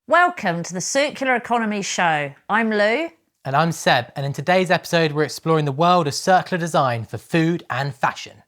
Welcome to the Circular Economy Show. I'm Lou. And I'm Seb, and in today's episode we're exploring the world of circular design for food and fashion.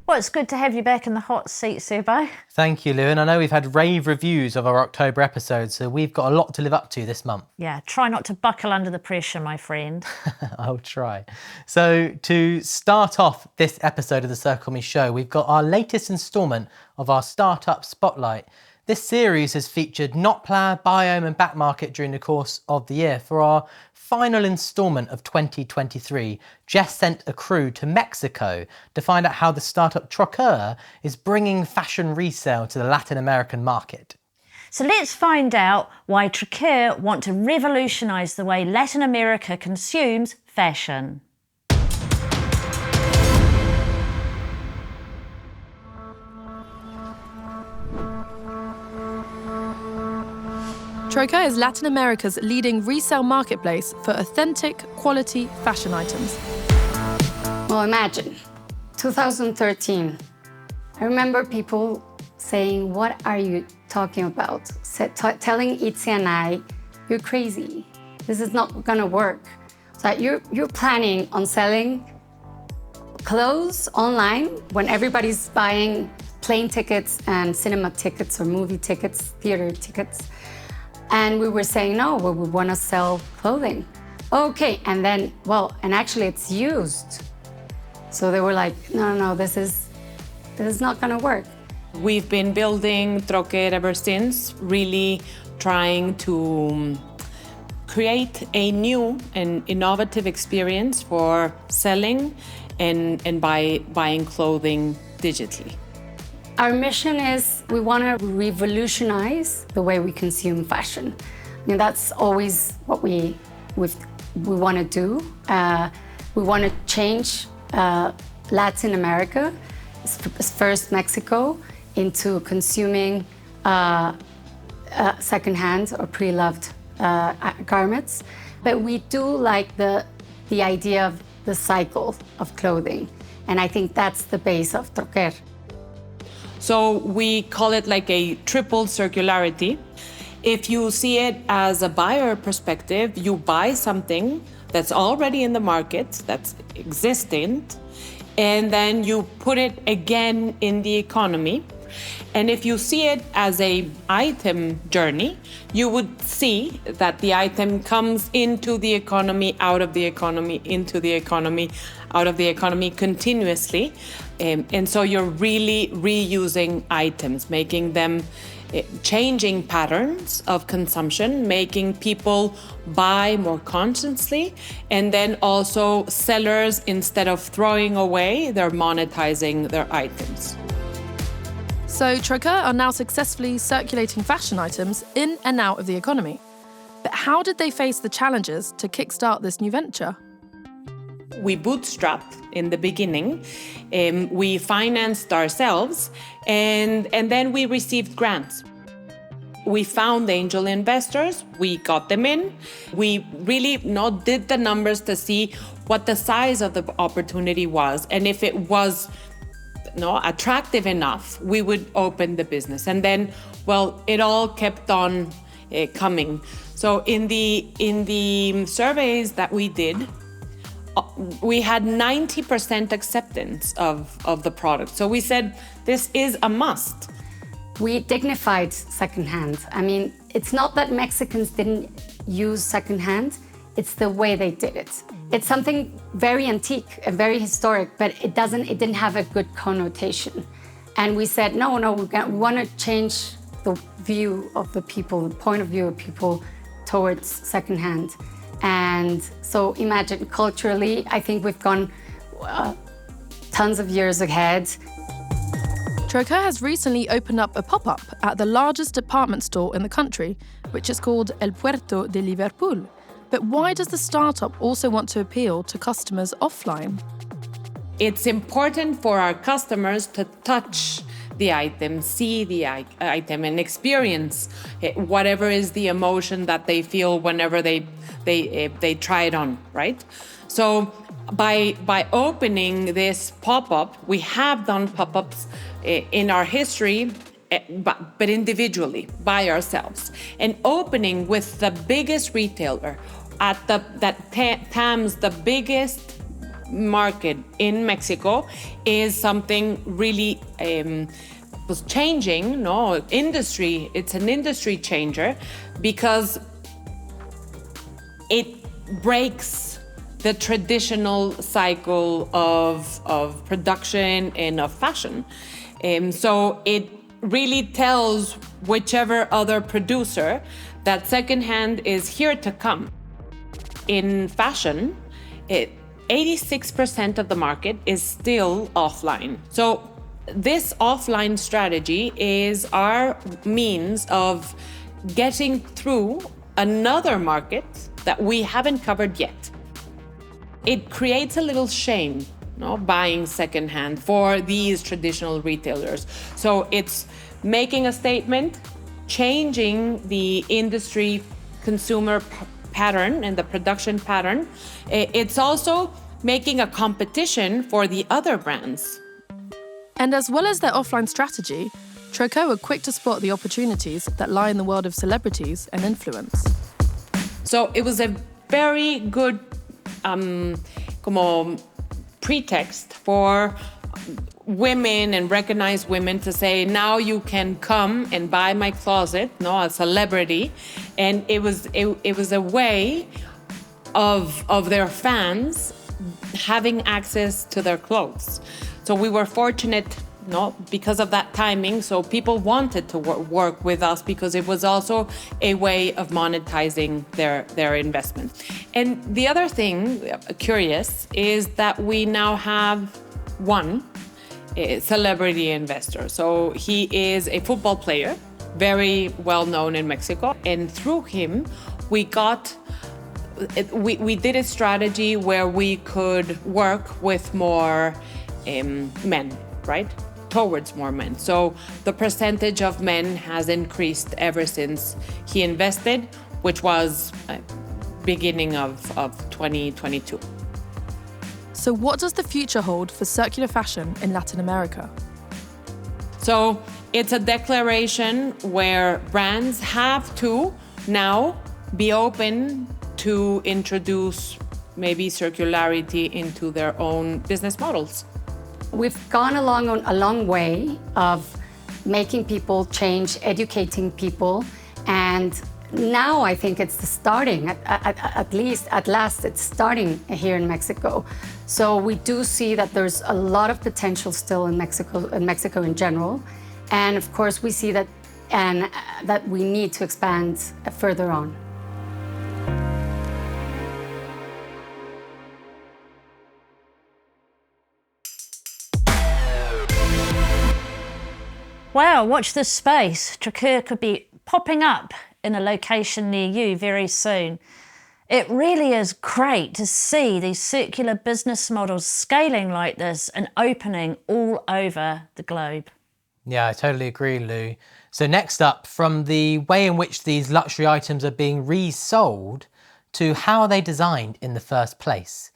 Well, it's good to have you back in the hot seat, Sebo. Thank you, Lou, and I know we've had rave reviews of our October episode, so we've got a lot to live up to this month. Yeah, try not to buckle under the pressure, my friend. I'll try. So to start off this episode of the Circular Economy Show, we've got our latest instalment of our Startup Spotlight. This series has featured Notpla, Biome and Backmarket during the course of the year. For our final instalment of 2023, Jess sent a crew to Mexico to find out how the startup Troquer is bringing fashion resale to the Latin American market. So let's find out why Troquer want to revolutionise the way Latin America consumes fashion. Troquer is Latin America's leading resale marketplace for authentic, quality fashion items. Well, imagine, 2013. I remember people saying, "What are you talking about?" Telling Itzy and I, "You're crazy. This is not gonna work." So you're planning on selling clothes online when everybody's buying plane tickets and cinema tickets or movie tickets, theater tickets. And we were saying, no, we want to sell clothing. Okay, and then, and actually it's used. So they were like, no, this is not gonna work. We've been building Troquer ever since, really trying to create a new and innovative experience for selling and buying clothing digitally. Our mission is we want to revolutionize the way we consume fashion. I mean, that's always what we want to do. We want to change Latin America, first Mexico, into consuming secondhand or pre-loved garments. But we do like the idea of the cycle of clothing. And I think that's the base of Troquer. So we call it like a triple circularity. If you see it as a buyer perspective, you buy something that's already in the market, that's existing, and then you put it again in the economy. And if you see it as a item journey, you would see that the item comes into the economy, out of the economy, into the economy, out of the economy continuously. And so you're really reusing items, making them, changing patterns of consumption, making people buy more consciously, and then also sellers, instead of throwing away, they're monetizing their items. So Troquer are now successfully circulating fashion items in and out of the economy. But how did they face the challenges to kickstart this new venture? We bootstrapped in the beginning. We financed ourselves, and then we received grants. We found angel investors, we got them in. We really did the numbers to see what the size of the opportunity was, and if it was attractive enough, we would open the business. And then, it all kept on coming. So in the surveys that we did, we had 90% acceptance of the product. So we said, this is a must. We dignified secondhand. I mean, it's not that Mexicans didn't use secondhand, it's the way they did it. It's something very antique and very historic, but it didn't have a good connotation. And we said, no, we want to change the view of the people, the point of view of people towards secondhand. And so imagine culturally, I think we've gone tons of years ahead. Troquer has recently opened up a pop-up at the largest department store in the country, which is called El Puerto de Liverpool. But why does the startup also want to appeal to customers offline? It's important for our customers to touch the item, see the item, and experience whatever is the emotion that they feel whenever they try it on, right? So by opening this pop-up, we have done pop-ups in our history, but individually, by ourselves. And opening with the biggest retailer TAM's the biggest market in Mexico is something really was changing, industry. It's an industry changer because it breaks the traditional cycle of production and of fashion. So it really tells whichever other producer that secondhand is here to come. In fashion, 86% of the market is still offline. So this offline strategy is our means of getting through another market that we haven't covered yet. It creates a little shame, buying secondhand for these traditional retailers. So it's making a statement, changing the industry consumer pattern and the production pattern. It's also making a competition for the other brands. And as well as their offline strategy, Troquer were quick to spot the opportunities that lie in the world of celebrities and influence. So it was a very good pretext for women and recognized women to say, now you can come and buy my closet, a celebrity. And it was a way of their fans having access to their clothes. So we were fortunate, because of that timing. So people wanted to work with us because it was also a way of monetizing their investment. And the other thing, curious, is that we now have one celebrity investor. So he is a football player, very well known in Mexico. And through him, we did a strategy where we could work with more men, right? Towards more men. So the percentage of men has increased ever since he invested, which was beginning of 2022. So what does the future hold for circular fashion in Latin America? So it's a declaration where brands have to now be open to introduce maybe circularity into their own business models. We've gone along a long way of making people change, educating people, and now I think it's the starting, at last it's starting here in Mexico. So we do see that there's a lot of potential still in Mexico in general. And of course we see that we need to expand further on. Well, watch this space. Troquer could be popping up in a location near you very soon. It really is great to see these circular business models scaling like this and opening all over the globe. Yeah, I totally agree, Lou. So next up, from the way in which these luxury items are being resold to how are they designed in the first place.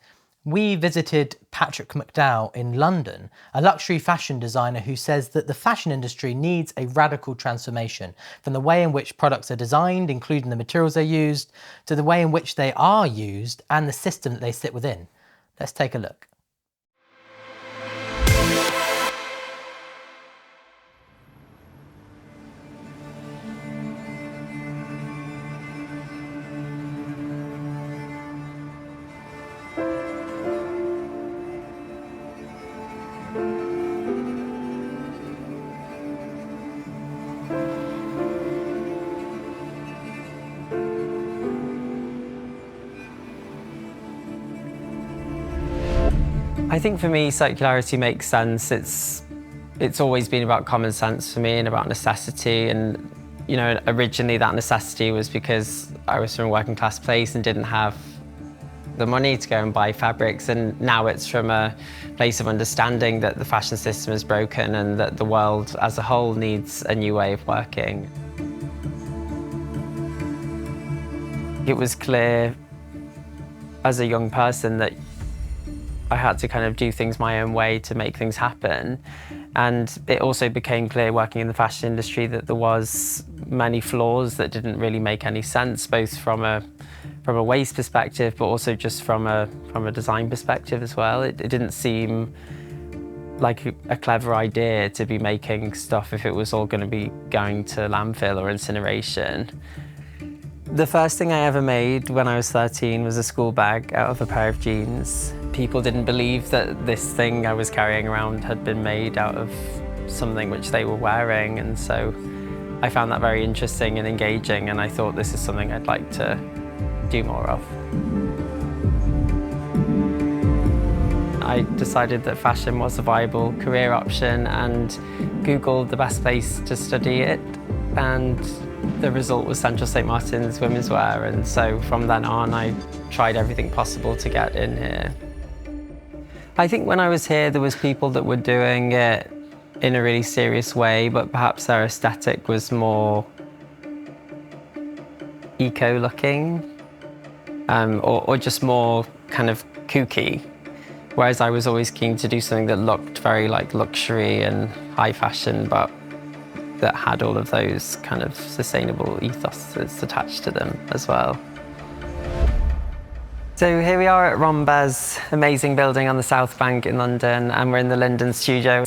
We visited Patrick McDowell in London, a luxury fashion designer who says that the fashion industry needs a radical transformation from the way in which products are designed, including the materials they're used, to the way in which they are used and the system that they sit within. Let's take a look. I think for me, circularity makes sense. It's It's always been about common sense for me and about necessity. And, you know, originally that necessity was because I was from a working class place and didn't have the money to go and buy fabrics. And now it's from a place of understanding that the fashion system is broken and that the world as a whole needs a new way of working. It was clear as a young person that I had to kind of do things my own way to make things happen. And it also became clear working in the fashion industry that there was many flaws that didn't really make any sense, both from a waste perspective, but also just from a design perspective as well. It didn't seem like a clever idea to be making stuff if it was all going to be going to landfill or incineration. The first thing I ever made when I was 13 was a school bag out of a pair of jeans. People didn't believe that this thing I was carrying around had been made out of something which they were wearing, and so I found that very interesting and engaging, and I thought this is something I'd like to do more of. I decided that fashion was a viable career option and Googled the best place to study it, and the result was Central St Martin's Women's Wear, and so from then on I tried everything possible to get in here. I think when I was here there was people that were doing it in a really serious way, but perhaps their aesthetic was more eco-looking or just more kind of kooky. Whereas I was always keen to do something that looked very like luxury and high fashion, but that had all of those kind of sustainable ethos attached to them as well. So here we are at Rombe's amazing building on the South Bank in London, and we're in the Linden studio.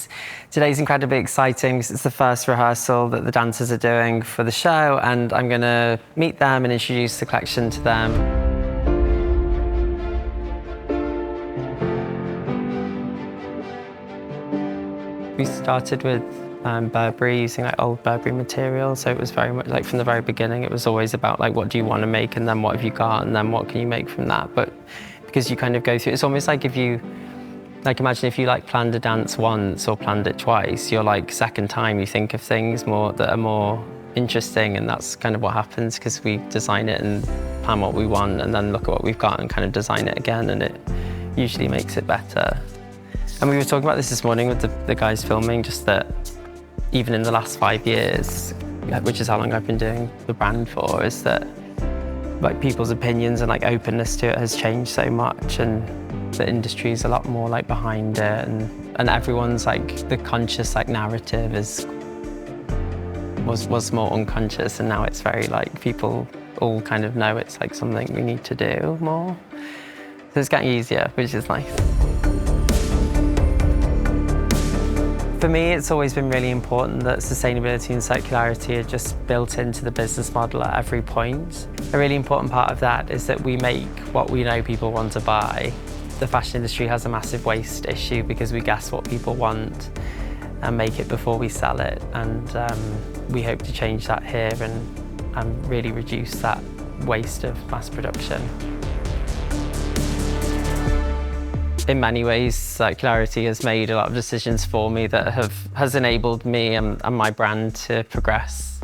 Today's incredibly exciting because it's the first rehearsal that the dancers are doing for the show, and I'm going to meet them and introduce the collection to them. We started with Burberry, using like old Burberry material, so it was very much like from the very beginning it was always about like what do you want to make, and then what have you got, and then what can you make from that. But because you kind of go through, it's almost like if you like imagine if you like planned a dance once or planned it twice, you're like second time you think of things more that are more interesting, and that's kind of what happens because we design it and plan what we want and then look at what we've got and kind of design it again, and it usually makes it better. And we were talking about this morning with the guys filming, just that even in the last 5 years, which is how long I've been doing the brand for, is that like people's opinions and like openness to it has changed so much, and the industry is a lot more like behind it, and everyone's like the conscious like narrative was more unconscious, and now it's very like people all kind of know it's like something we need to do more. So it's getting easier, which is nice. For me, it's always been really important that sustainability and circularity are just built into the business model at every point. A really important part of that is that we make what we know people want to buy. The fashion industry has a massive waste issue because we guess what people want and make it before we sell it. And we hope to change that here and really reduce that waste of mass production. In many ways, circularity has made a lot of decisions for me that has enabled me and my brand to progress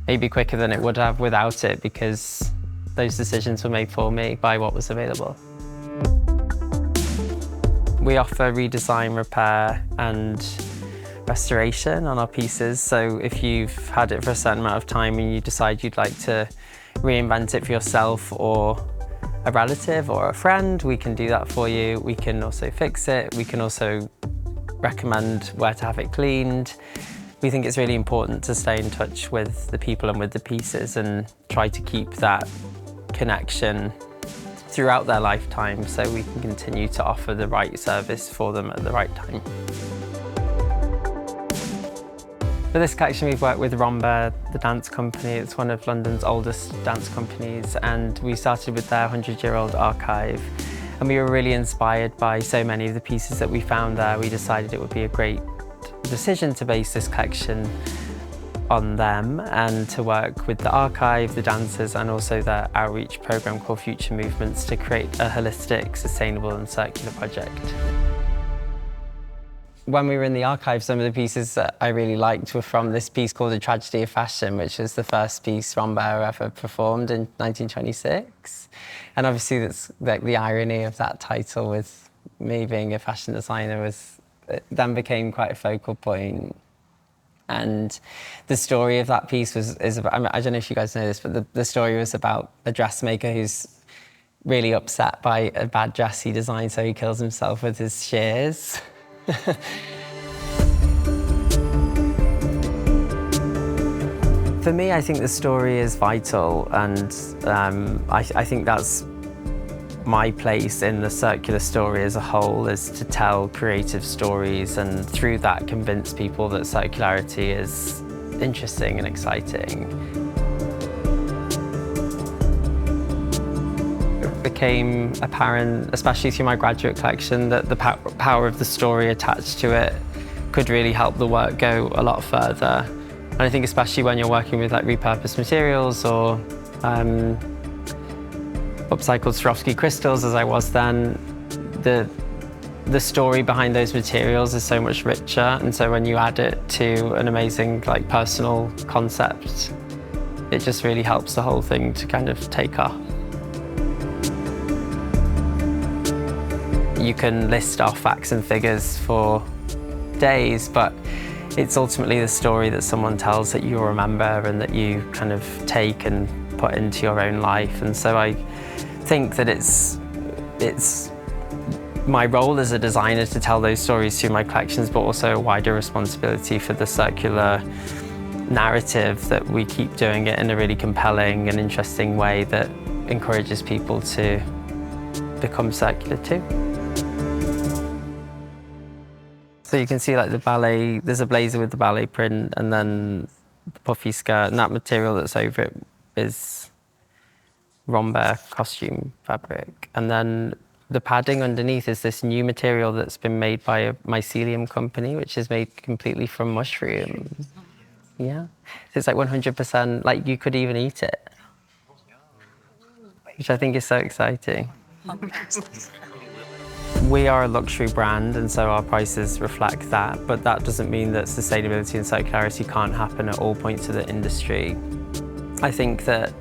maybe quicker than it would have without it, because those decisions were made for me by what was available. We offer redesign, repair and restoration on our pieces. So if you've had it for a certain amount of time and you decide you'd like to reinvent it for yourself or a relative or a friend, we can do that for you. We can also fix it. We can also recommend where to have it cleaned. We think it's really important to stay in touch with the people and with the pieces and try to keep that connection throughout their lifetime so we can continue to offer the right service for them at the right time. For this collection, we've worked with Rombe, the dance company. It's one of London's oldest dance companies, and we started with their 100-year-old archive. And we were really inspired by so many of the pieces that we found there. We decided it would be a great decision to base this collection on them and to work with the archive, the dancers, and also their outreach program called Future Movements to create a holistic, sustainable and circular project. when we were in the archive, some of the pieces that I really liked were from this piece called A Tragedy of Fashion, which was the first piece Rambert ever performed in 1926. And obviously that's like the irony of that title with me being a fashion designer it then became quite a focal point. And the story of that piece is about, I don't know if you guys know this, but the story was about a dressmaker who's really upset by a bad dress he designed, so he kills himself with his shears. For me, I think the story is vital, and I think that's my place in the circular story as a whole, is to tell creative stories and through that convince people that circularity is interesting and exciting. It became apparent, especially through my graduate collection, that the power of the story attached to it could really help the work go a lot further. And I think especially when you're working with like repurposed materials or upcycled Swarovski crystals, as I was then, the story behind those materials is so much richer, and so when you add it to an amazing like personal concept, it just really helps the whole thing to kind of take off. You can list off facts and figures for days, but it's ultimately the story that someone tells that you'll remember and that you kind of take and put into your own life. And so I think that it's my role as a designer to tell those stories through my collections, but also a wider responsibility for the circular narrative, that we keep doing it in a really compelling and interesting way that encourages people to become circular too. So you can see like the ballet, there's a blazer with the ballet print, and then the puffy skirt, and that material that's over it is Rambert costume fabric. And then the padding underneath is this new material that's been made by a mycelium company, which is made completely from mushrooms. Yeah, it's like 100%, like you could even eat it, which I think is so exciting. We are a luxury brand, and so our prices reflect that, but that doesn't mean that sustainability and circularity can't happen at all points of the industry. I think that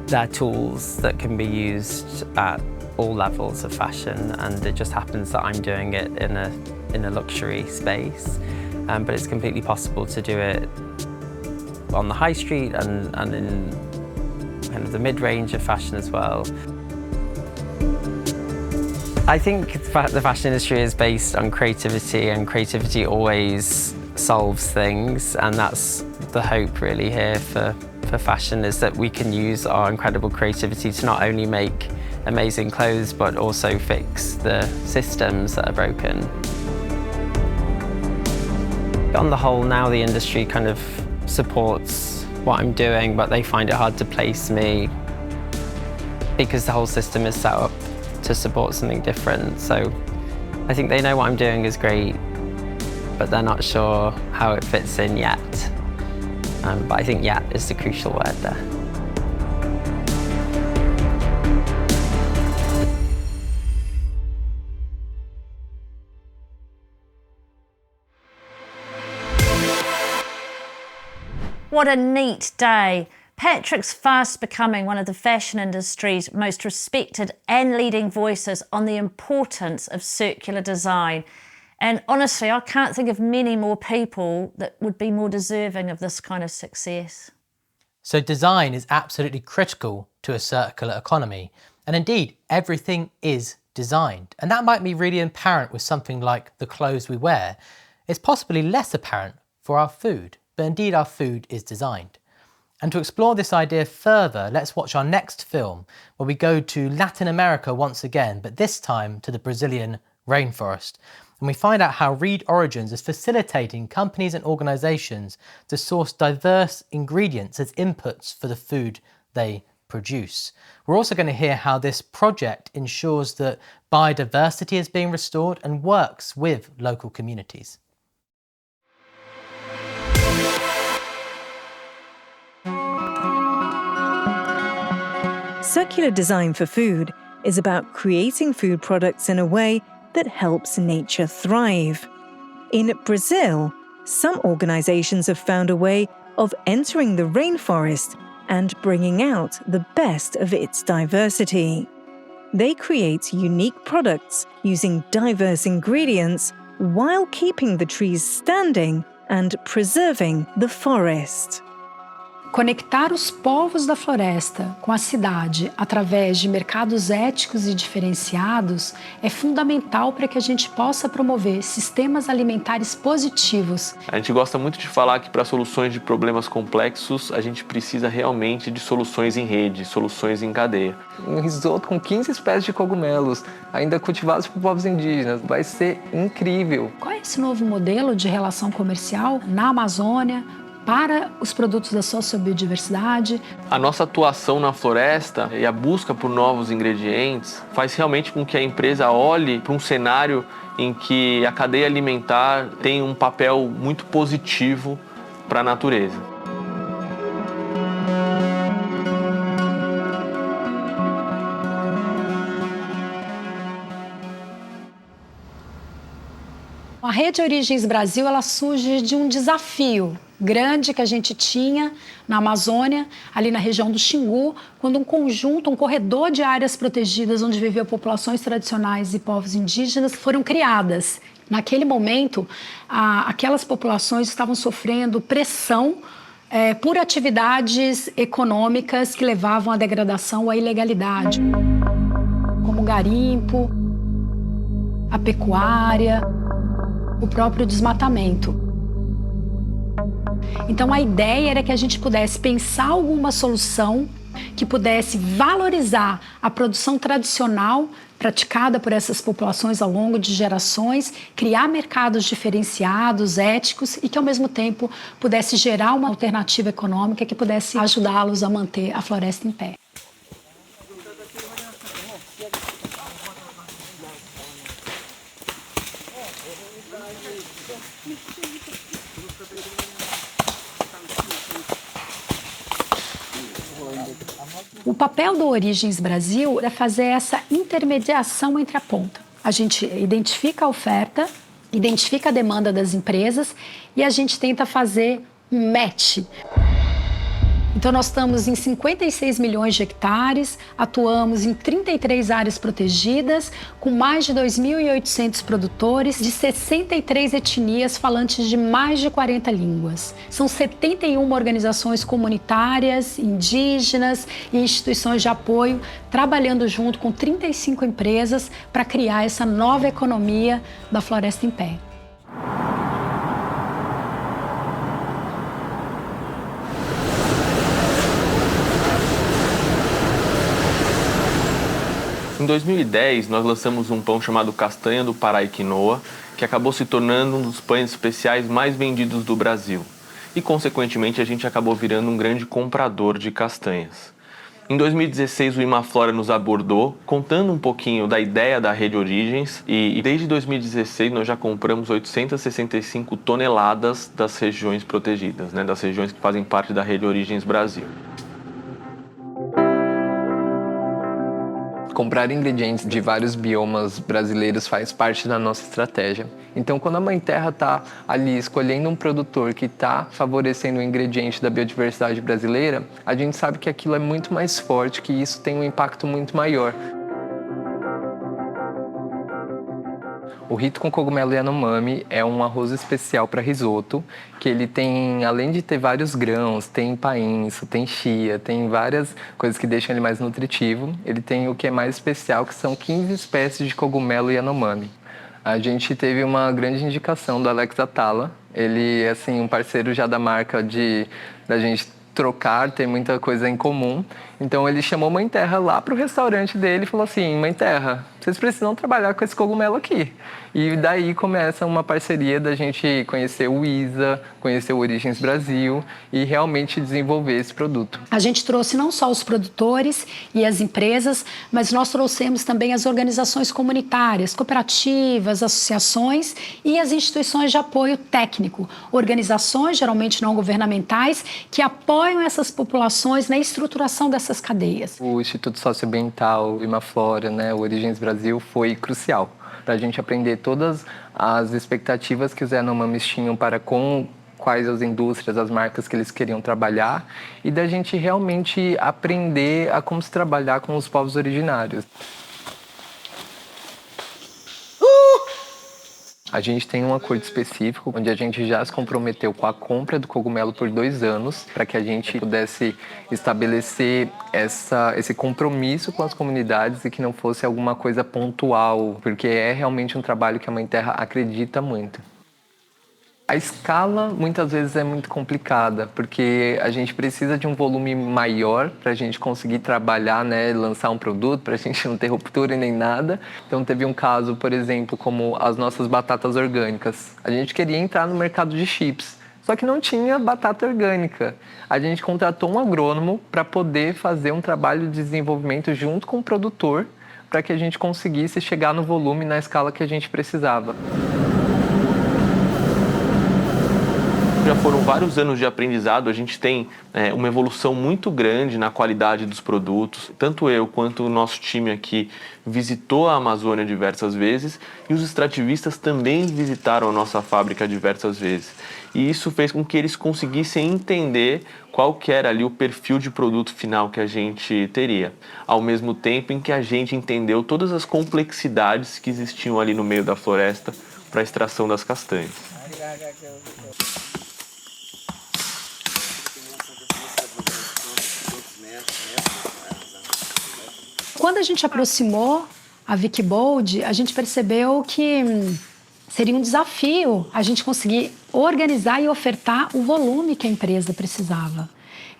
they're tools that can be used at all levels of fashion, and it just happens that I'm doing it in a luxury space, but it's completely possible to do it on the high street and in kind of the mid-range of fashion as well. I think the fashion industry is based on creativity, and creativity always solves things, and that's the hope really here for fashion, is that we can use our incredible creativity to not only make amazing clothes but also fix the systems that are broken. On the whole, now the industry kind of supports what I'm doing, but they find it hard to place me because the whole system is set up to support something different. So I think they know what I'm doing is great, but they're not sure how it fits in yet. But I think yet is the crucial word there. What a neat day. Patrick's fast becoming one of the fashion industry's most respected and leading voices on the importance of circular design. And honestly, I can't think of many more people that would be more deserving of this kind of success. So design is absolutely critical to a circular economy. And indeed, everything is designed. And that might be really apparent with something like the clothes we wear. It's possibly less apparent for our food, but indeed our food is designed. And to explore this idea further, let's watch our next film, where we go to Latin America once again, but this time to the Brazilian rainforest. And we find out how Reed Origins is facilitating companies and organisations to source diverse ingredients as inputs for the food they produce. We're also going to hear how this project ensures that biodiversity is being restored and works with local communities. Circular design for food is about creating food products in a way that helps nature thrive. In Brazil, some organizations have found a way of entering the rainforest and bringing out the best of its diversity. They create unique products using diverse ingredients while keeping the trees standing and preserving the forest. Conectar os povos da floresta com a cidade através de mercados éticos e diferenciados é fundamental para que a gente possa promover sistemas alimentares positivos. A gente gosta muito de falar que para soluções de problemas complexos, a gente precisa realmente de soluções em rede, soluções em cadeia. Um risoto com 15 espécies de cogumelos, ainda cultivados por povos indígenas, vai ser incrível. Qual é esse novo modelo de relação comercial na Amazônia para os produtos da sociobiodiversidade? A nossa atuação na floresta e a busca por novos ingredientes faz realmente com que a empresa olhe para um cenário em que a cadeia alimentar tem um papel muito positivo para a natureza. A Rede Origens Brasil, ela surge de um desafio grande que a gente tinha na Amazônia, ali na região do Xingu, quando um corredor de áreas protegidas onde viviam populações tradicionais e povos indígenas foram criadas. Naquele momento, aquelas populações estavam sofrendo pressão por atividades econômicas que levavam à degradação ou à ilegalidade, como o garimpo, a pecuária, o próprio desmatamento. Então, a ideia era que a gente pudesse pensar alguma solução que pudesse valorizar a produção tradicional praticada por essas populações ao longo de gerações, criar mercados diferenciados, éticos e que, ao mesmo tempo, pudesse gerar uma alternativa econômica que pudesse ajudá-los a manter a floresta em pé. O papel do Origens Brasil é fazer essa intermediação entre a ponta. A gente identifica a oferta, identifica a demanda das empresas e a gente tenta fazer um match. Então, nós estamos em 56 milhões de hectares, atuamos em 33 áreas protegidas, com mais de 2.800 produtores, de 63 etnias falantes de mais de 40 línguas. São 71 organizações comunitárias, indígenas e instituições de apoio, trabalhando junto com 35 empresas para criar essa nova economia da floresta em pé. Em 2010, nós lançamos um pão chamado Castanha do Pará e Quinoa, que acabou se tornando um dos pães especiais mais vendidos do Brasil. E, consequentemente, a gente acabou virando um grande comprador de castanhas. Em 2016, o Imaflora nos abordou, contando um pouquinho da ideia da Rede Origens, e desde 2016 nós já compramos 865 toneladas das regiões protegidas, das regiões que fazem parte da Rede Origens Brasil. Comprar ingredientes de vários biomas brasileiros faz parte da nossa estratégia. Então, quando a Mãe Terra está ali escolhendo um produtor que está favorecendo o ingrediente da biodiversidade brasileira, a gente sabe que aquilo é muito mais forte, que isso tem um impacto muito maior. O rito com cogumelo Yanomami é um arroz especial para risoto, que ele tem, além de ter vários grãos, tem painço, tem chia, tem várias coisas que deixam ele mais nutritivo. Ele tem o que é mais especial, que são 15 espécies de cogumelo Yanomami. A gente teve uma grande indicação do Alex Atala. Ele é assim, um parceiro já da marca da gente trocar, tem muita coisa em comum. Então ele chamou Mãe Terra lá para o restaurante dele e falou assim: Mãe Terra, vocês precisam trabalhar com esse cogumelo aqui. E daí começa uma parceria da gente conhecer o ISA, conhecer o Origens Brasil e realmente desenvolver esse produto. A gente trouxe não só os produtores e as empresas, mas nós trouxemos também as organizações comunitárias, cooperativas, associações e as instituições de apoio técnico, organizações geralmente não governamentais que apoiam essas populações na estruturação dessas essas cadeias. O Instituto Socioambiental Imaflora, né, o Origens Brasil, foi crucial para a gente aprender todas as expectativas que os Yanomamis tinham para com quais as indústrias, as marcas que eles queriam trabalhar e da gente realmente aprender a como se trabalhar com os povos originários. A gente tem um acordo específico, onde a gente já se comprometeu com a compra do cogumelo por 2 anos, para que a gente pudesse estabelecer esse compromisso com as comunidades e que não fosse alguma coisa pontual, porque é realmente um trabalho que a Mãe Terra acredita muito. A escala muitas vezes é muito complicada, porque a gente precisa de um volume maior para a gente conseguir trabalhar, né, lançar um produto, para a gente não ter ruptura nem nada. Então teve um caso, por exemplo, como as nossas batatas orgânicas. A gente queria entrar no mercado de chips, só que não tinha batata orgânica. A gente contratou um agrônomo para poder fazer um trabalho de desenvolvimento junto com o produtor, para que a gente conseguisse chegar no volume na escala que a gente precisava. Já foram vários anos de aprendizado, a gente tem uma evolução muito grande na qualidade dos produtos. Tanto eu quanto o nosso time aqui visitou a Amazônia diversas vezes e os extrativistas também visitaram a nossa fábrica diversas vezes. E isso fez com que eles conseguissem entender qual que era ali o perfil de produto final que a gente teria. Ao mesmo tempo em que a gente entendeu todas as complexidades que existiam ali no meio da floresta para a extração das castanhas. Quando a gente aproximou a Wikibold, a gente percebeu que seria um desafio a gente conseguir organizar e ofertar o volume que a empresa precisava.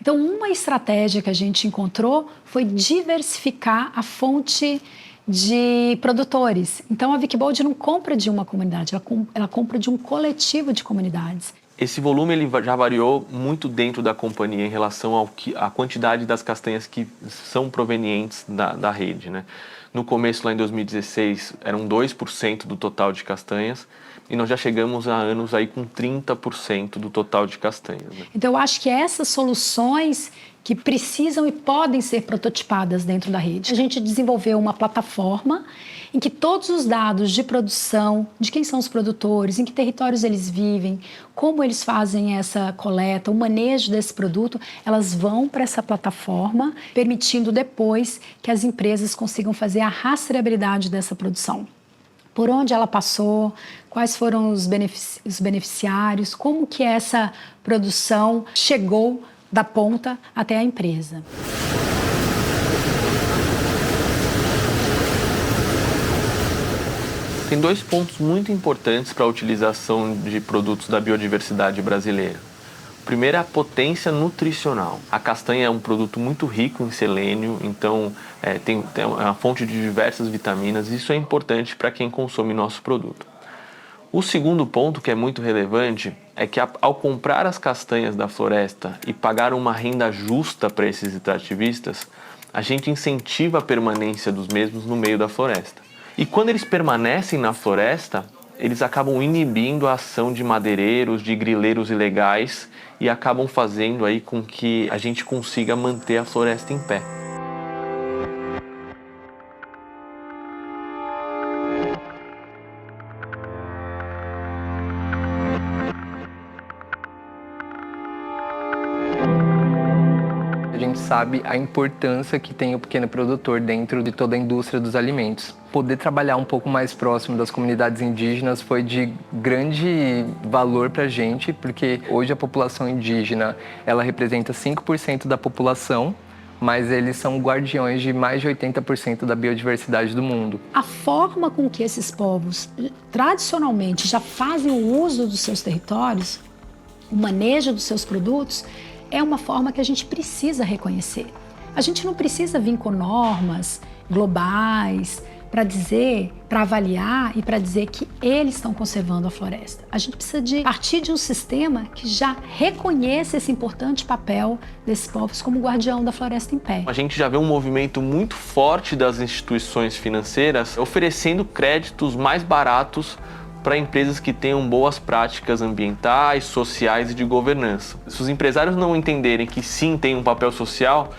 Então, uma estratégia que a gente encontrou foi diversificar a fonte de produtores. Então, a Wikibold não compra de uma comunidade, ela compra de um coletivo de comunidades. Esse volume ele já variou muito dentro da companhia em relação à quantidade das castanhas que são provenientes da rede, né? No começo, lá em 2016, eram 2% do total de castanhas e nós já chegamos há anos aí com 30% do total de castanhas. Né? Então, eu acho que essas soluções que precisam e podem ser prototipadas dentro da rede. A gente desenvolveu uma plataforma em que todos os dados de produção, de quem são os produtores, em que territórios eles vivem, como eles fazem essa coleta, o manejo desse produto, elas vão para essa plataforma, permitindo depois que as empresas consigam fazer a rastreabilidade dessa produção. Por onde ela passou, quais foram os beneficiários, como que essa produção chegou da ponta até a empresa. Tem 2 pontos muito importantes para a utilização de produtos da biodiversidade brasileira. O primeiro é a potência nutricional. A castanha é um produto muito rico em selênio, então tem uma fonte de diversas vitaminas, e isso é importante para quem consome nosso produto. O segundo ponto, que é muito relevante, é que ao comprar as castanhas da floresta e pagar uma renda justa para esses extrativistas, a gente incentiva a permanência dos mesmos no meio da floresta. E quando eles permanecem na floresta, eles acabam inibindo a ação de madeireiros, de grileiros ilegais e acabam fazendo aí com que a gente consiga manter a floresta em pé. A gente sabe a importância que tem o pequeno produtor dentro de toda a indústria dos alimentos. Poder trabalhar um pouco mais próximo das comunidades indígenas foi de grande valor para a gente, porque hoje a população indígena ela representa 5% da população, mas eles são guardiões de mais de 80% da biodiversidade do mundo. A forma com que esses povos tradicionalmente já fazem o uso dos seus territórios, o manejo dos seus produtos, é uma forma que a gente precisa reconhecer. A gente não precisa vir com normas globais para avaliar e para dizer que eles estão conservando a floresta. A gente precisa de partir de um sistema que já reconheça esse importante papel desses povos como guardião da floresta em pé. A gente já vê um movimento muito forte das instituições financeiras oferecendo créditos mais baratos para empresas que tenham boas práticas ambientais, sociais e de governança. Se os empresários não entenderem que sim tem um papel social,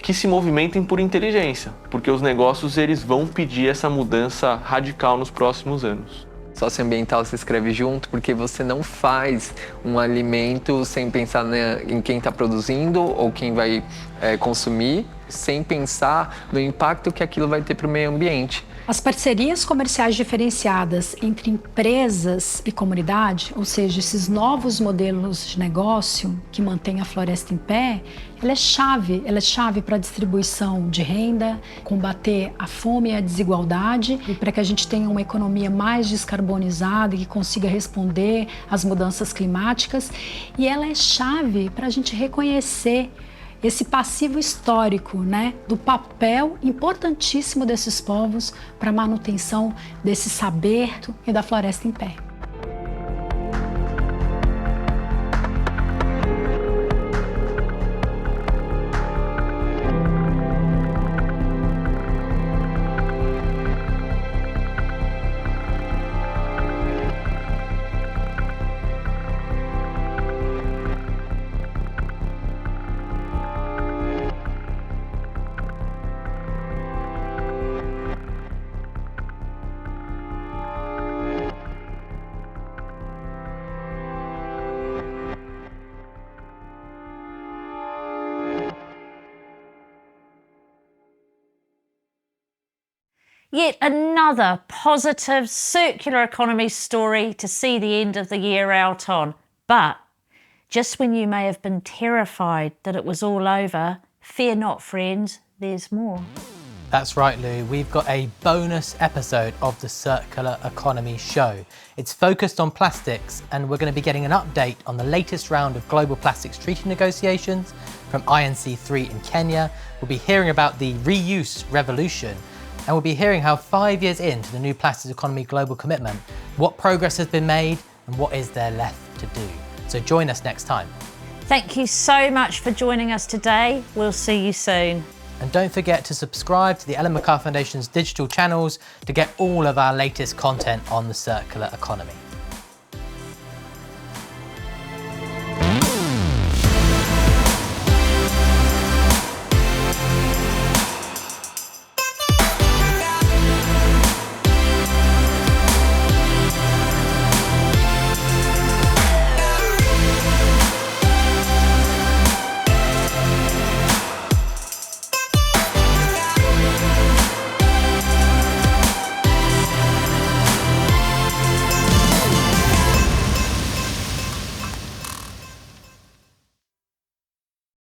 que se movimentem por inteligência, porque os negócios eles vão pedir essa mudança radical nos próximos anos. Socioambiental se escreve junto porque você não faz um alimento sem pensar em quem está produzindo ou quem vai consumir, sem pensar no impacto que aquilo vai ter para o meio ambiente. As parcerias comerciais diferenciadas entre empresas e comunidade, ou seja, esses novos modelos de negócio que mantêm a floresta em pé, ela é chave para a distribuição de renda, combater a fome e a desigualdade e para que a gente tenha uma economia mais descarbonizada e que consiga responder às mudanças climáticas. E ela é chave para a gente reconhecer esse passivo histórico, né, do papel importantíssimo desses povos para a manutenção desse saber e da floresta em pé. Yet another positive circular economy story to see the end of the year out on. But just when you may have been terrified that it was all over, fear not, friends, there's more. That's right, Lou. We've got a bonus episode of the Circular Economy Show. It's focused on plastics, and we're going to be getting an update on the latest round of global plastics treaty negotiations from INC3 in Kenya. We'll be hearing about the reuse revolution, and we'll be hearing how 5 years into the new plastics economy global commitment, what progress has been made and what is there left to do. So join us next time. Thank you so much for joining us today. We'll see you soon. And don't forget to subscribe to the Ellen MacArthur Foundation's digital channels to get all of our latest content on the circular economy.